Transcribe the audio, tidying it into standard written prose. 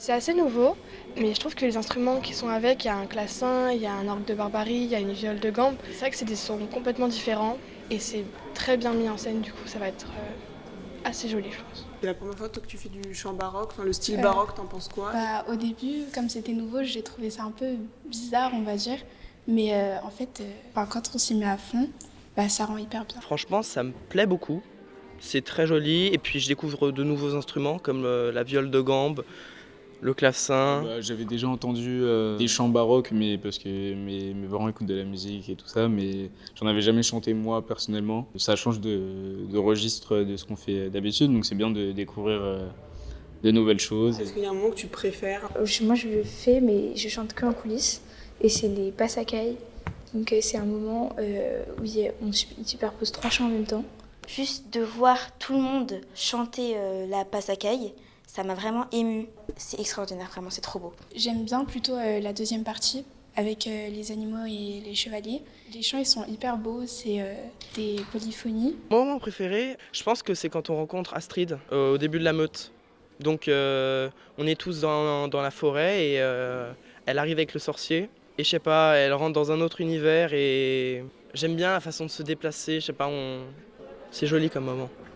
C'est assez nouveau, mais je trouve que les instruments qui sont avec, il y a un clavecin, il y a un orgue de barbarie, il y a une viole de gambe. C'est vrai que c'est des sons complètement différents et c'est très bien mis en scène, du coup ça va être assez joli je pense. C'est la première fois toi, que tu fais du chant baroque, enfin le style Euh, baroque, t'en penses quoi? Au début, comme c'était nouveau, j'ai trouvé ça un peu bizarre, on va dire. Mais en fait, quand on s'y met à fond, ça rend hyper bien. Franchement, ça me plaît beaucoup. C'est très joli et puis je découvre de nouveaux instruments comme la viole de gambe, le clavecin. J'avais déjà entendu des chants baroques, mais parce que mes parents écoutent de la musique et tout ça, mais j'en avais jamais chanté moi personnellement. Ça change de registre de ce qu'on fait d'habitude, donc c'est bien de découvrir de nouvelles choses. Est-ce qu'il y a un moment que tu préfères? Moi, je le fais, mais je chante que en coulisses. Et c'est les passacailles. Donc, c'est un moment où on superpose trois chants en même temps. Juste de voir tout le monde chanter la passacaille, ça m'a vraiment émue. C'est extraordinaire, vraiment, c'est trop beau. J'aime bien plutôt la deuxième partie avec les animaux et les chevaliers. Les chants, ils sont hyper beaux, c'est des polyphonies. Mon moment préféré, je pense que c'est quand on rencontre Astrid au début de la meute. Donc on est tous dans la forêt et elle arrive avec le sorcier. Et je sais pas, elle rentre dans un autre univers et j'aime bien la façon de se déplacer, je sais pas, c'est joli comme moment.